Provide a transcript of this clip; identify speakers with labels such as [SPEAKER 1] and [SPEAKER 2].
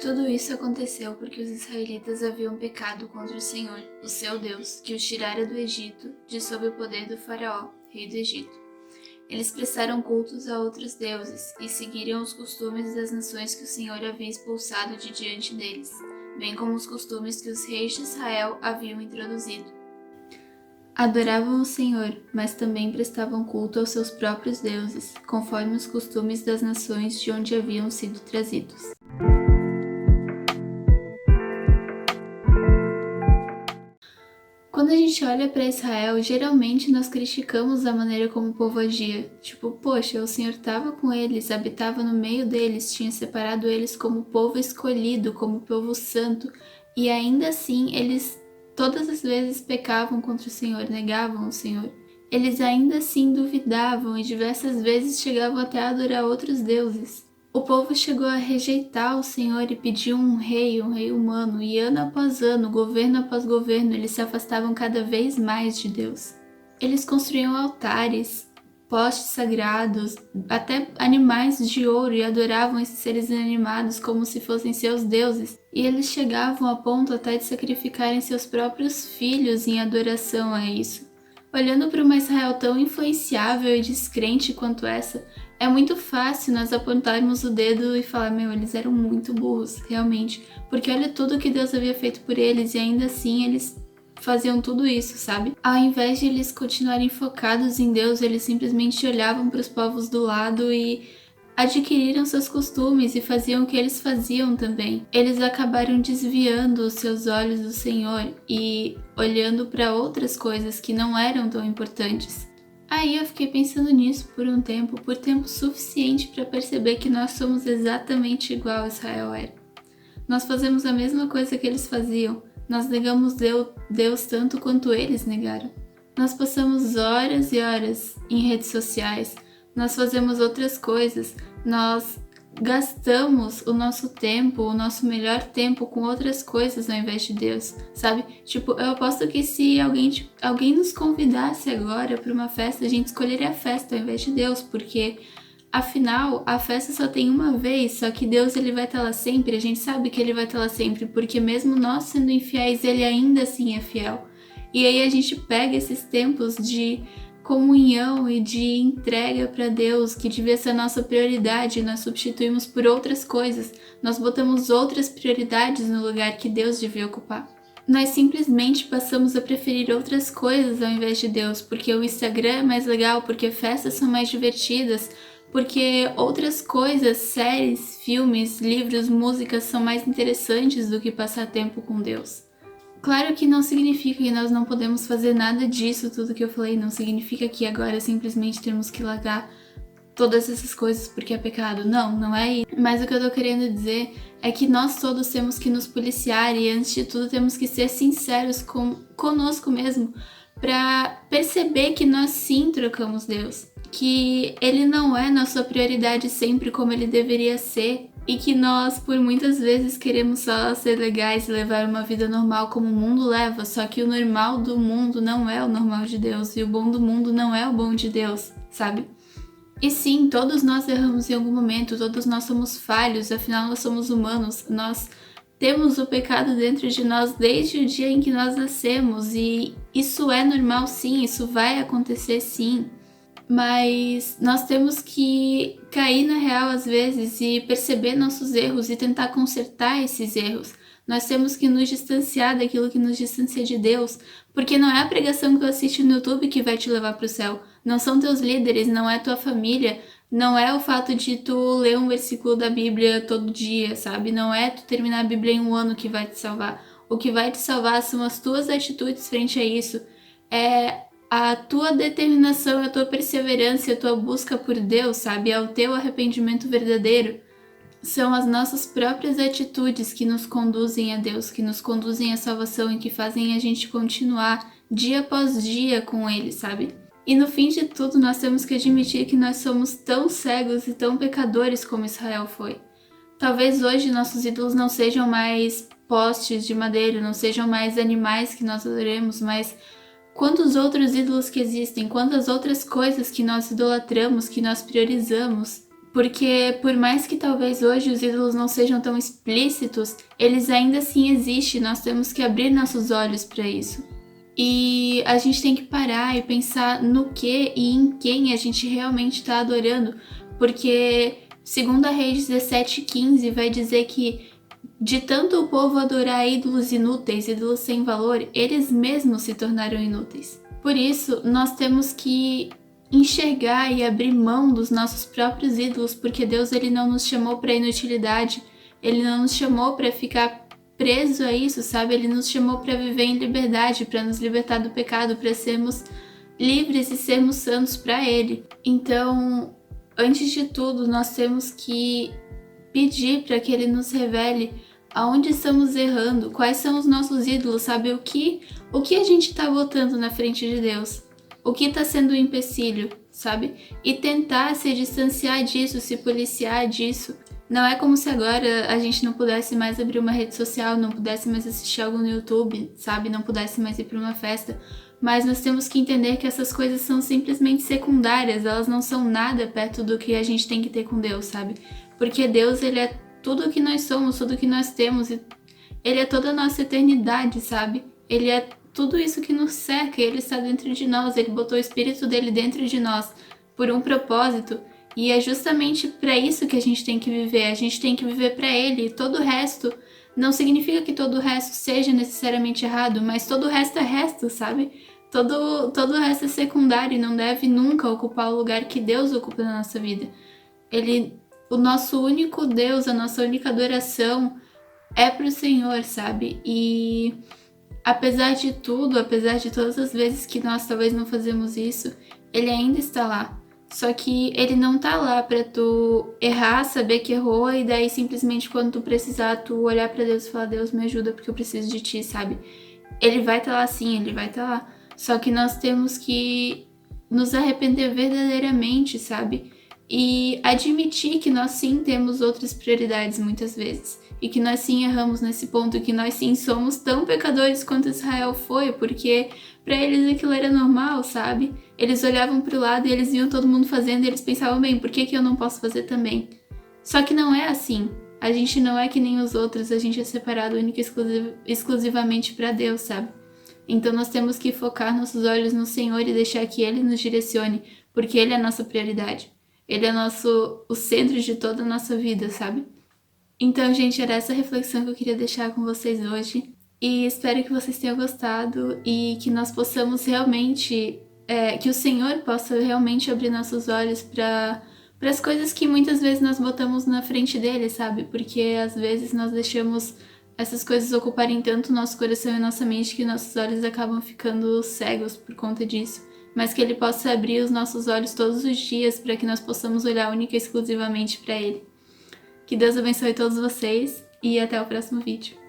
[SPEAKER 1] Tudo isso aconteceu porque os israelitas haviam pecado contra o Senhor, o seu Deus, que os tirara do Egito, de sob o poder do faraó, rei do Egito. Eles prestaram cultos a outros deuses e seguiram os costumes das nações que o Senhor havia expulsado de diante deles, bem como os costumes que os reis de Israel haviam introduzido. Adoravam o Senhor, mas também prestavam culto aos seus próprios deuses, conforme os costumes das nações de onde haviam sido trazidos. Quando a gente olha para Israel, geralmente nós criticamos a maneira como o povo agia. Tipo, poxa, o Senhor estava com eles, habitava no meio deles, tinha separado eles como povo escolhido, como povo santo, e ainda assim eles todas as vezes pecavam contra o Senhor, negavam o Senhor. Eles ainda assim duvidavam e diversas vezes chegavam até a adorar outros deuses. O povo chegou a rejeitar o Senhor e pediu um rei humano, e ano após ano, governo após governo, eles se afastavam cada vez mais de Deus. Eles construíam altares, postes sagrados, até animais de ouro e adoravam esses seres inanimados como se fossem seus deuses, e eles chegavam a ponto até de sacrificarem seus próprios filhos em adoração a isso. Olhando para uma Israel tão influenciável e descrente quanto essa, é muito fácil nós apontarmos o dedo e falar, eles eram muito burros, realmente, porque olha tudo que Deus havia feito por eles e ainda assim eles faziam tudo isso, sabe? Ao invés de eles continuarem focados em Deus, eles simplesmente olhavam para os povos do lado e adquiriram seus costumes e faziam o que eles faziam também. Eles acabaram desviando os seus olhos do Senhor e olhando para outras coisas que não eram tão importantes. Aí eu fiquei pensando nisso por tempo suficiente para perceber que nós somos exatamente igual a Israel era. Nós fazemos a mesma coisa que eles faziam, nós negamos Deus tanto quanto eles negaram. Nós passamos horas e horas em redes sociais, nós fazemos outras coisas, nós gastamos o nosso tempo, o nosso melhor tempo com outras coisas ao invés de Deus, sabe? Tipo, eu aposto que se alguém nos convidasse agora para uma festa, a gente escolheria a festa ao invés de Deus, porque afinal, a festa só tem uma vez, só que Deus ele vai estar lá sempre, a gente sabe que ele vai estar lá sempre, porque mesmo nós sendo infiéis, ele ainda assim é fiel. E aí a gente pega esses tempos de comunhão e de entrega para Deus, que devia ser a nossa prioridade, nós substituímos por outras coisas, nós botamos outras prioridades no lugar que Deus devia ocupar. Nós simplesmente passamos a preferir outras coisas ao invés de Deus, porque o Instagram é mais legal, porque festas são mais divertidas, porque outras coisas, séries, filmes, livros, músicas são mais interessantes do que passar tempo com Deus. Claro que não significa que nós não podemos fazer nada disso, tudo que eu falei, não significa que agora simplesmente temos que largar todas essas coisas porque é pecado. Não é isso. Mas o que eu tô querendo dizer é que nós todos temos que nos policiar e antes de tudo temos que ser sinceros conosco mesmo para perceber que nós sim trocamos Deus, que Ele não é nossa prioridade sempre como Ele deveria ser, e que nós, por muitas vezes, queremos só ser legais e levar uma vida normal como o mundo leva, só que o normal do mundo não é o normal de Deus, e o bom do mundo não é o bom de Deus, sabe? E sim, todos nós erramos em algum momento, todos nós somos falhos, afinal nós somos humanos, nós temos o pecado dentro de nós desde o dia em que nós nascemos, e isso é normal sim, isso vai acontecer sim. Mas nós temos que cair na real às vezes e perceber nossos erros e tentar consertar esses erros. Nós temos que nos distanciar daquilo que nos distancia de Deus, porque não é a pregação que tu assiste no YouTube que vai te levar para o céu. Não são teus líderes, não é tua família, não é o fato de tu ler um versículo da Bíblia todo dia, sabe? Não é tu terminar a Bíblia em um ano que vai te salvar. O que vai te salvar são as tuas atitudes frente a isso. É a tua determinação, a tua perseverança, a tua busca por Deus, sabe? É o teu arrependimento verdadeiro. São as nossas próprias atitudes que nos conduzem a Deus, que nos conduzem à salvação e que fazem a gente continuar dia após dia com Ele, sabe? E no fim de tudo, nós temos que admitir que nós somos tão cegos e tão pecadores como Israel foi. Talvez hoje nossos ídolos não sejam mais postes de madeira, não sejam mais animais que nós adoremos, mas quantos outros ídolos que existem, quantas outras coisas que nós idolatramos, que nós priorizamos. Porque por mais que talvez hoje os ídolos não sejam tão explícitos, eles ainda assim existem, nós temos que abrir nossos olhos para isso. E a gente tem que parar e pensar no que e em quem a gente realmente está adorando, porque segundo a Reis 17:15 vai dizer que de tanto o povo adorar ídolos inúteis, ídolos sem valor, eles mesmos se tornaram inúteis. Por isso, nós temos que enxergar e abrir mão dos nossos próprios ídolos, porque Deus ele não nos chamou para inutilidade, ele não nos chamou para ficar preso a isso, sabe? Ele nos chamou para viver em liberdade, para nos libertar do pecado, para sermos livres e sermos santos para ele. Então, antes de tudo, nós temos que pedir para que ele nos revele aonde estamos errando, quais são os nossos ídolos, sabe? O que a gente está botando na frente de Deus? O que está sendo um empecilho, sabe? E tentar se distanciar disso, se policiar disso. Não é como se agora a gente não pudesse mais abrir uma rede social, não pudesse mais assistir algo no YouTube, sabe? Não pudesse mais ir para uma festa. Mas nós temos que entender que essas coisas são simplesmente secundárias, elas não são nada perto do que a gente tem que ter com Deus, sabe? Porque Deus, ele é tudo o que nós somos, tudo o que nós temos, e ele é toda a nossa eternidade, sabe? Ele é tudo isso que nos cerca, ele está dentro de nós, ele botou o Espírito dele dentro de nós por um propósito, e é justamente para isso que a gente tem que viver, a gente tem que viver para ele, e todo o resto não significa que todo o resto seja necessariamente errado, mas todo o resto é resto, sabe? Todo o resto é secundário e não deve nunca ocupar o lugar que Deus ocupa na nossa vida. O nosso único Deus, a nossa única adoração é pro Senhor, sabe? E apesar de tudo, apesar de todas as vezes que nós talvez não fazemos isso, ele ainda está lá. Só que ele não tá lá pra tu errar, saber que errou e daí simplesmente quando tu precisar, tu olhar pra Deus e falar: Deus, me ajuda porque eu preciso de ti, sabe? Ele vai estar lá sim, ele vai estar lá. Só que nós temos que nos arrepender verdadeiramente, sabe? E admitir que nós sim temos outras prioridades muitas vezes. E que nós sim erramos nesse ponto, que nós sim somos tão pecadores quanto Israel foi, porque para eles aquilo era normal, sabe? Eles olhavam para o lado e eles viam todo mundo fazendo e eles pensavam: bem, por que eu não posso fazer também? Só que não é assim. A gente não é que nem os outros, a gente é separado única e exclusivamente para Deus, sabe? Então nós temos que focar nossos olhos no Senhor e deixar que Ele nos direcione, porque Ele é a nossa prioridade. Ele é o centro de toda a nossa vida, sabe? Então, gente, era essa reflexão que eu queria deixar com vocês hoje. E espero que vocês tenham gostado e que nós possamos realmente, que o Senhor possa realmente abrir nossos olhos para as coisas que muitas vezes nós botamos na frente dele, sabe? Porque às vezes nós deixamos essas coisas ocuparem tanto nosso coração e nossa mente que nossos olhos acabam ficando cegos por conta disso. Mas que ele possa abrir os nossos olhos todos os dias para que nós possamos olhar única e exclusivamente para ele. Que Deus abençoe todos vocês e até o próximo vídeo.